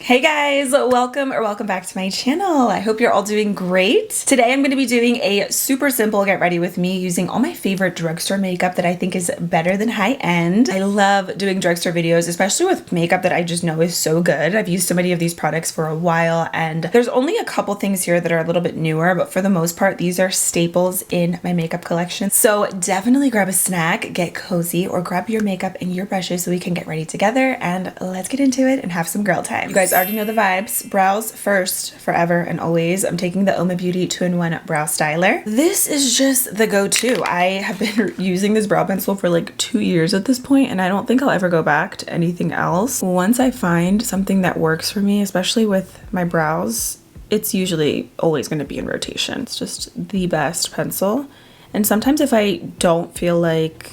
Hey guys, welcome back to my channel. I hope you're all doing great. Today I'm going to be doing a super simple get ready with me using all my favorite drugstore makeup that I think is better than high end. I love doing drugstore videos, especially with makeup that I just know is so good. I've used so many of these products for a while and there's only a couple things here that are a little bit newer, but for the most part these are staples in my makeup collection. So definitely grab a snack, get cozy, or grab your makeup and your brushes so we can get ready together and let's get into it and have some girl time. You guys already know the vibes. Brows first, forever and always. I'm taking the Oma Beauty 2-in-1 Brow Styler. This is just the go-to. I have been using this brow pencil for like 2 years at this point, and I don't think I'll ever go back to anything else. Once I find something that works for me, especially with my brows, it's usually always going to be in rotation. It's just the best pencil. And sometimes if I don't feel like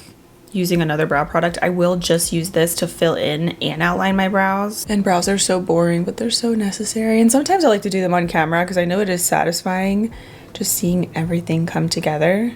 using another brow product, I will just use this to fill in and outline my brows. And brows are so boring, but they're so necessary. And sometimes I like to do them on camera because I know it is satisfying just seeing everything come together.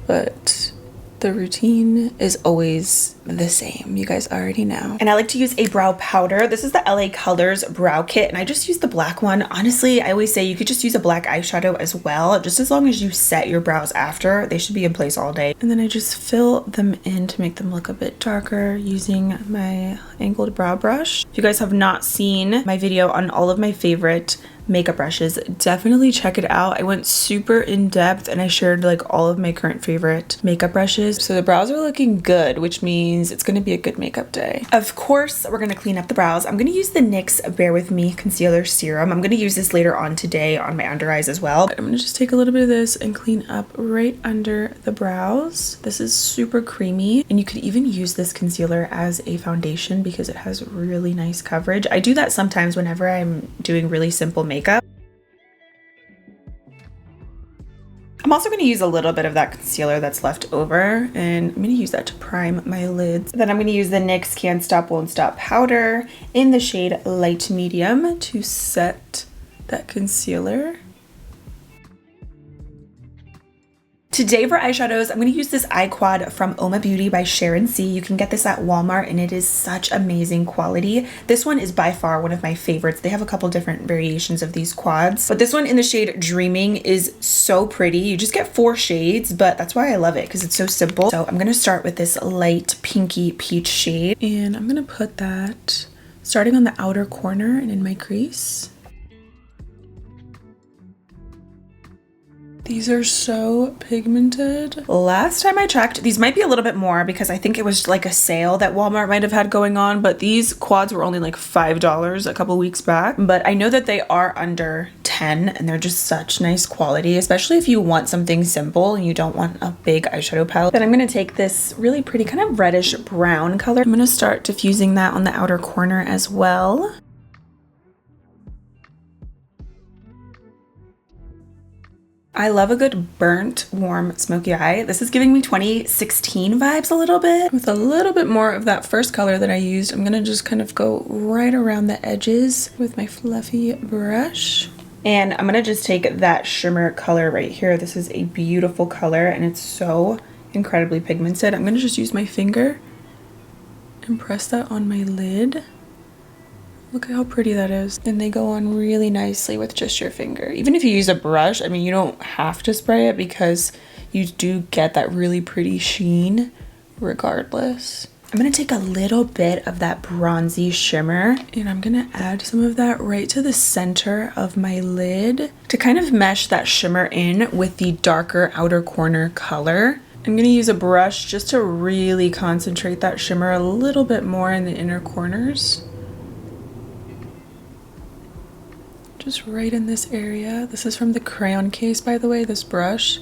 But the routine is always the same. You guys already know. And I like to use a brow powder. This is the LA Colors brow kit, and I just use the black one. Honestly, I always say you could just use a black eyeshadow as well. Just as long as you set your brows after, they should be in place all day. And then I just fill them in to make them look a bit darker using my angled brow brush. If you guys have not seen my video on all of my favorite makeup brushes, definitely check it out. I went super in depth and I shared like all of my current favorite makeup brushes. So the brows are looking good, which means it's gonna be a good makeup day. Of course, we're gonna clean up the brows. I'm gonna use the NYX Bare With Me Concealer Serum. I'm gonna use this later on today on my under eyes as well. I'm gonna just take a little bit of this and clean up right under the brows. This is super creamy, and you could even use this concealer as a foundation because it has really nice coverage. I do that sometimes whenever I'm doing really simple makeup. I'm also going to use a little bit of that concealer that's left over, and I'm going to use that to prime my lids. Then I'm going to use the NYX Can't Stop Won't Stop powder in the shade Light Medium to set that concealer. Today for eyeshadows, I'm going to use this eye quad from Oma Beauty by Sharon C. You can get this at Walmart and it is such amazing quality. This one is by far one of my favorites. They have a couple different variations of these quads, but this one in the shade Dreaming is so pretty. You just get 4 shades, but that's why I love it because it's so simple. So I'm going to start with this light pinky peach shade, and I'm going to put that starting on the outer corner and in my crease. These are so pigmented. Last time I checked, these might be a little bit more because I think it was like a sale that Walmart might have had going on, but these quads were only like $5 a couple weeks back. But I know that they are under 10 and they're just such nice quality, especially if you want something simple and you don't want a big eyeshadow palette. Then I'm gonna take this really pretty kind of reddish brown color. I'm gonna start diffusing that on the outer corner as well. I love a good burnt, warm, smoky eye. This is giving me 2016 vibes a little bit. With a little bit more of that first color that I used, I'm gonna just kind of go right around the edges with my fluffy brush. And I'm gonna just take that shimmer color right here. This is a beautiful color and it's so incredibly pigmented. I'm gonna just use my finger and press that on my lid. Look at how pretty that is. And they go on really nicely with just your finger. Even if you use a brush, I mean, you don't have to spray it because you do get that really pretty sheen regardless. I'm gonna take a little bit of that bronzy shimmer and I'm gonna add some of that right to the center of my lid to kind of mesh that shimmer in with the darker outer corner color. I'm gonna use a brush just to really concentrate that shimmer a little bit more in the inner corners. Just right in this area. This is from the crayon case, by the way, this brush.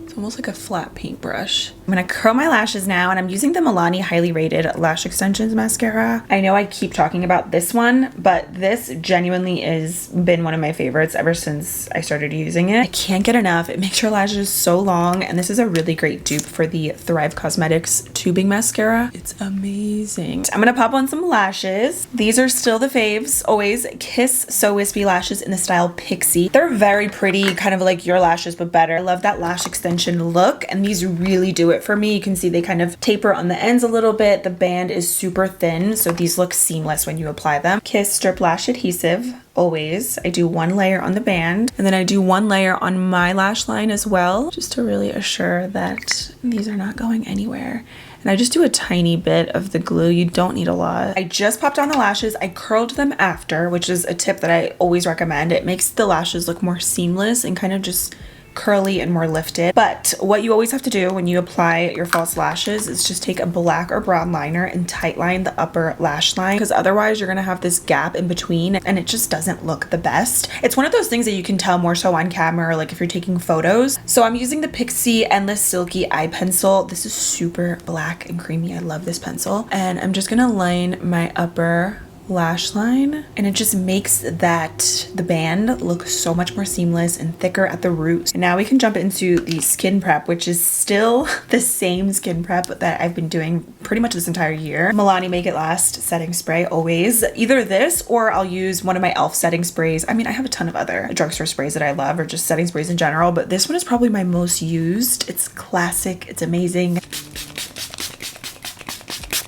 It's almost like a flat paintbrush. I'm gonna curl my lashes now, and I'm using the Milani Highly Rated Lash Extensions Mascara. I know I keep talking about this one, but this genuinely has been one of my favorites ever since I started using it. I can't get enough. It makes your lashes so long, and this is a really great dupe for the Thrive Cosmetics tubing mascara. It's amazing. I'm gonna pop on some lashes. These are still the faves. Always Kiss So Wispy lashes in the style Pixie. They're very pretty, kind of like your lashes, but better. I love that lash extension extension look, and these really do it for me. You can see they kind of taper on the ends a little bit. The band is super thin, so these look seamless when you apply them. Kiss Strip Lash Adhesive. Always. I do one layer on the band, and then I do one layer on my lash line as well, just to really assure that these are not going anywhere. And I just do a tiny bit of the glue. You don't need a lot. I just popped on the lashes. I curled them after, which is a tip that I always recommend. It makes the lashes look more seamless and kind of just curly and more lifted. But what you always have to do when you apply your false lashes is just take a black or brown liner and tight line the upper lash line, because otherwise you're gonna have this gap in between and it just doesn't look the best. It's one of those things that you can tell more so on camera, or like if you're taking photos. So I'm using the Pixie Endless Silky Eye Pencil. This is super black and creamy. I love this pencil. And I'm just gonna line my upper lash line, and it just makes the band look so much more seamless and thicker at the root. And now we can jump into the skin prep, which is still the same skin prep that I've been doing pretty much this entire year. Milani Make It Last setting spray, always. Either this or I'll use one of my e.l.f. setting sprays. I mean, I have a ton of other drugstore sprays that I love, or just setting sprays in general, but this one is probably my most used. It's classic, it's amazing.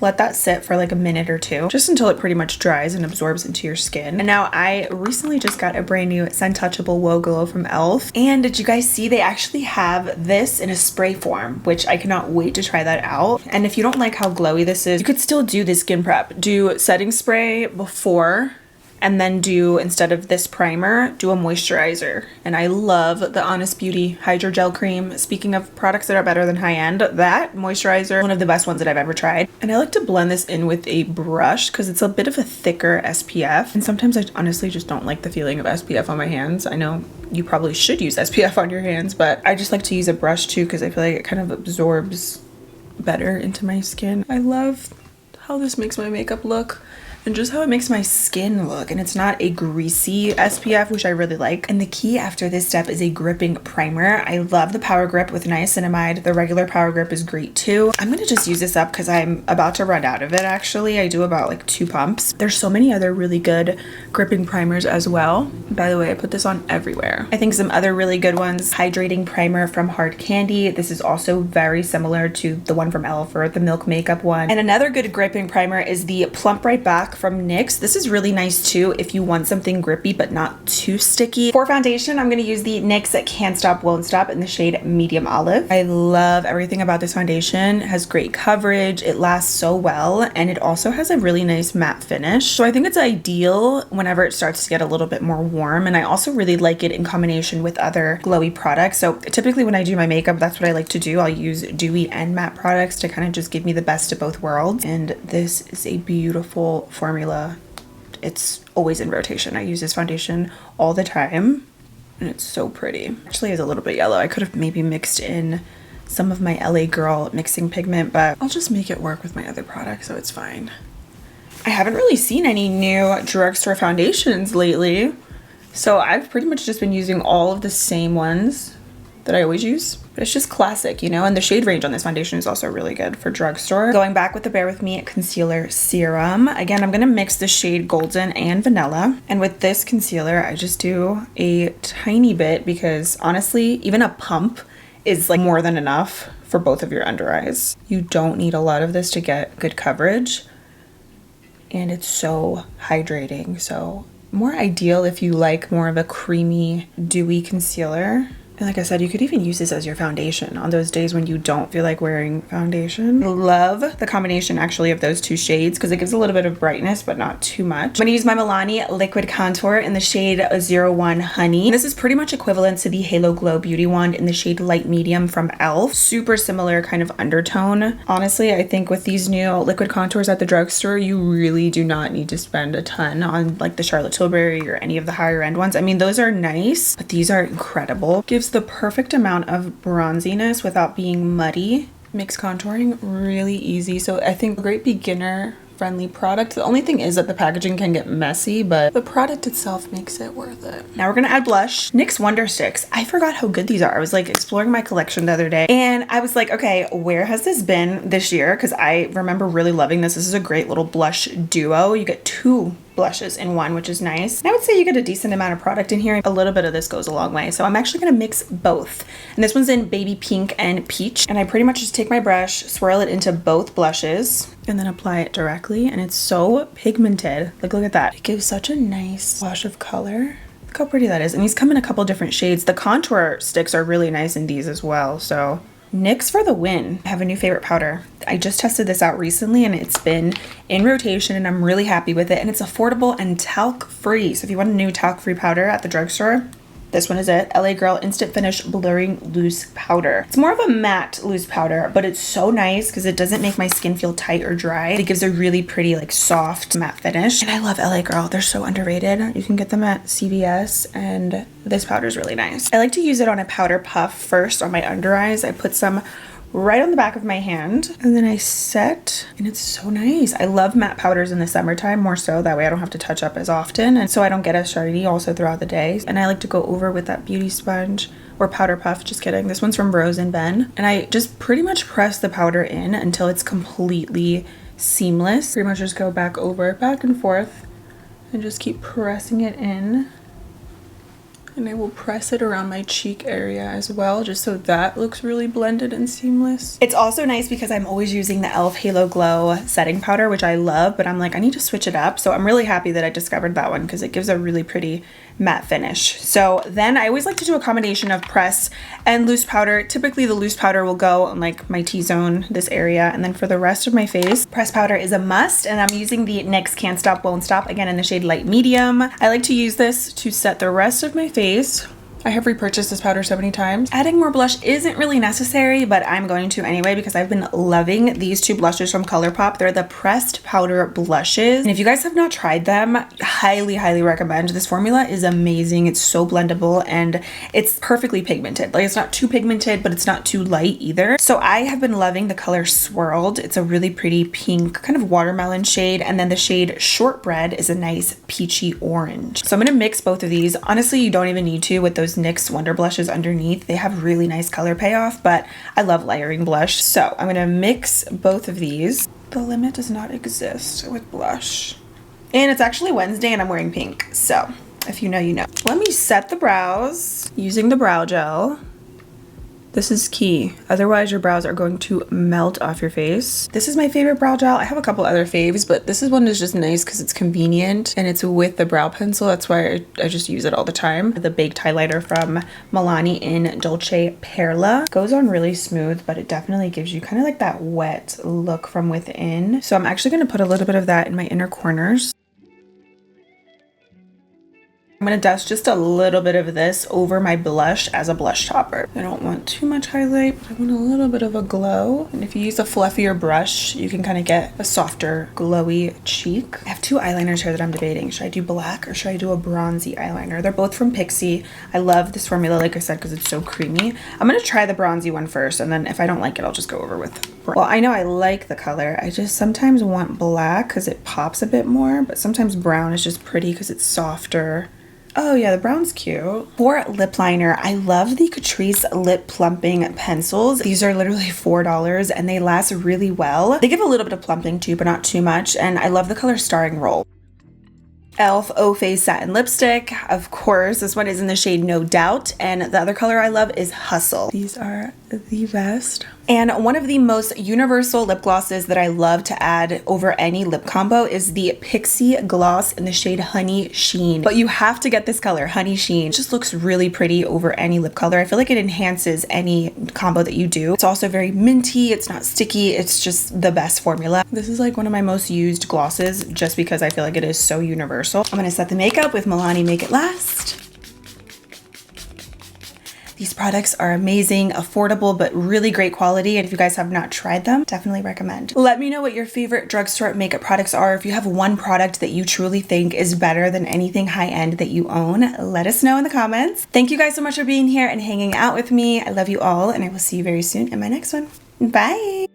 Let that sit for like a minute or two, just until it pretty much dries and absorbs into your skin. And now I recently just got a brand new Scentouchable Woe Glow from e.l.f. And did you guys see they actually have this in a spray form, which I cannot wait to try that out. And if you don't like how glowy this is, you could still do this skin prep. Do setting spray before, and then do, instead of this primer, do a moisturizer. And I love the Honest Beauty Hydrogel Cream. Speaking of products that are better than high-end, that moisturizer, one of the best ones that I've ever tried. And I like to blend this in with a brush because it's a bit of a thicker SPF. And sometimes I honestly just don't like the feeling of SPF on my hands. I know you probably should use SPF on your hands, but I just like to use a brush too because I feel like it kind of absorbs better into my skin. I love how this makes my makeup look, and just how it makes my skin look. And it's not a greasy SPF, which I really like. And the key after this step is a gripping primer. I love the Power Grip with niacinamide. The regular Power Grip is great too. I'm gonna just use this up because I'm about to run out of it actually. I do about like 2 pumps. There's so many other really good gripping primers as well. By the way, I put this on everywhere. I think some other really good ones, Hydrating Primer from Hard Candy. This is also very similar to the one from e.l.f. or the Milk Makeup one. And another good gripping primer is the Plump Right Back from NYX. This is really nice too if you want something grippy but not too sticky. For foundation, I'm going to use the NYX Can't Stop Won't Stop in the shade Medium Olive. I love everything about this foundation. It has great coverage, it lasts so well, and it also has a really nice matte finish. So I think it's ideal whenever it starts to get a little bit more warm, and I also really like it in combination with other glowy products. So typically when I do my makeup, that's what I like to do. I'll use dewy and matte products to kind of just give me the best of both worlds. And this is a beautiful formula. It's always in rotation. I use this foundation all the time and it's so pretty. Actually, it's a little bit yellow. I could have maybe mixed in some of my LA Girl mixing pigment, but I'll just make it work with my other products, so it's fine. I haven't really seen any new drugstore foundations lately, so I've pretty much just been using all of the same ones that I always use. But it's just classic, you know, and the shade range on this foundation is also really good for drugstore. Going back with the Bare With Me Concealer Serum. Again, I'm gonna mix the shade Golden and Vanilla. And with this concealer, I just do a tiny bit because honestly, even a pump is like more than enough for both of your under eyes. You don't need a lot of this to get good coverage. And it's so hydrating. So more ideal if you like more of a creamy, dewy concealer. And like I said, you could even use this as your foundation on those days when you don't feel like wearing foundation. I love the combination actually of those two shades because it gives a little bit of brightness, but not too much. I'm gonna use my Milani Liquid Contour in the shade 01 Honey. This is pretty much equivalent to the Halo Glow Beauty Wand in the shade Light Medium from e.l.f. Super similar kind of undertone. Honestly, I think with these new liquid contours at the drugstore, you really do not need to spend a ton on like the Charlotte Tilbury or any of the higher end ones. I mean, those are nice, but these are incredible. Gives the perfect amount of bronziness without being muddy. Makes contouring really easy. So I think a great beginner friendly product. The only thing is that the packaging can get messy, but the product itself makes it worth it. Now we're gonna add blush. NYX Wonder Sticks. I forgot how good these are. I was like exploring my collection the other day and I was like, okay, where has this been this year? Because I remember really loving this. This is a great little blush duo. You get two blushes in one, which is nice. And I would say you get a decent amount of product in here. A little bit of this goes a long way. So I'm actually gonna mix both. And this one's in baby pink and peach. And I pretty much just take my brush, swirl it into both blushes, and then apply it directly. And it's so pigmented. Like, look at that. It gives such a nice wash of color. Look how pretty that is. And these come in a couple different shades. The contour sticks are really nice in these as well. So NYX for the win. I have a new favorite powder. I just tested this out recently and it's been in rotation and I'm really happy with it. And it's affordable and talc free. So if you want a new talc free powder at the drugstore, this one is it. LA Girl Instant Finish Blurring Loose Powder. It's more of a matte loose powder, but it's so nice because it doesn't make my skin feel tight or dry. It gives a really pretty, like, soft matte finish. And I love LA Girl. They're so underrated. You can get them at CVS, and this powder is really nice. I like to use it on a powder puff first on my under eyes. I put some right on the back of my hand and then I set, and it's so nice. I love matte powders in the summertime more so, that way I don't have to touch up as often and so I don't get as shiny also throughout the day. And I like to go over with that beauty sponge or powder puff, just kidding. This one's from Rose and Ben, and I just pretty much press the powder in until it's completely seamless. Pretty much just go back and forth and just keep pressing it in. And I will press it around my cheek area as well, just so that looks really blended and seamless. It's also nice because I'm always using the e.l.f. Halo Glow setting powder, which I love, but I'm like, I need to switch it up. So I'm really happy that I discovered that one because it gives a really pretty matte finish. So then I always like to do a combination of press and loose powder. Typically the loose powder will go on like my T-zone, this area, and then for the rest of my face, press powder is a must. And I'm using the NYX Can't Stop Won't Stop, again in the shade Light Medium. I like to use this to set the rest of my face. I have repurchased this powder so many times. Adding more blush isn't really necessary, but I'm going to anyway because I've been loving these two blushes from ColourPop. They're the pressed powder blushes. And if you guys have not tried them, highly, highly recommend. This formula is amazing. It's so blendable and it's perfectly pigmented. Like, it's not too pigmented, but it's not too light either. So I have been loving the color Swirled. It's a really pretty pink kind of watermelon shade. And then the shade Shortbread is a nice peachy orange. So I'm gonna mix both of these. Honestly, you don't even need to with those NYX Wonder Blushes underneath. They have really nice color payoff, but I love layering blush. So I'm gonna mix both of these. The limit does not exist with blush. And it's actually Wednesday and I'm wearing pink. So if you know, you know. Let me set the brows using the brow gel. This is key. Otherwise your brows are going to melt off your face. This is my favorite brow gel. I have a couple other faves, but this is one is just nice because it's convenient and it's with the brow pencil. That's why I just use it all the time. The baked highlighter from Milani in Dolce Perla. Goes on really smooth, but it definitely gives you kind of like that wet look from within. So I'm actually gonna put a little bit of that in my inner corners. I'm gonna dust just a little bit of this over my blush as a blush topper. I don't want too much highlight, but I want a little bit of a glow. And if you use a fluffier brush, you can kind of get a softer, glowy cheek. I have two eyeliners here that I'm debating. Should I do black or should I do a bronzy eyeliner? They're both from Pixi. I love this formula, like I said, because it's so creamy. I'm gonna try the bronzy one first, and then if I don't like it, I'll just go over with brown. Well, I know I like the color. I just sometimes want black because it pops a bit more, but sometimes brown is just pretty because it's softer. Oh yeah, the brown's cute. For lip liner, I love the Catrice Lip Plumping Pencils. These are literally $4 and they last really well. They give a little bit of plumping too, but not too much. And I love the color Starring Roll. e.l.f. O Face Satin Lipstick. Of course, this one is in the shade No Doubt. And the other color I love is Hustle. These are the best. And one of the most universal lip glosses that I love to add over any lip combo is the Pixi Gloss in the shade Honey Sheen. But you have to get this color, Honey Sheen. It just looks really pretty over any lip color. I feel like it enhances any combo that you do. It's also very minty. It's not sticky. It's just the best formula. This is like one of my most used glosses just because I feel like it is so universal. I'm gonna set the makeup with Milani Make It Last. These products are amazing, affordable, but really great quality. And if you guys have not tried them, definitely recommend. Let me know what your favorite drugstore makeup products are. If you have one product that you truly think is better than anything high-end that you own, let us know in the comments. Thank you guys so much for being here and hanging out with me. I love you all, and I will see you very soon in my next one. Bye.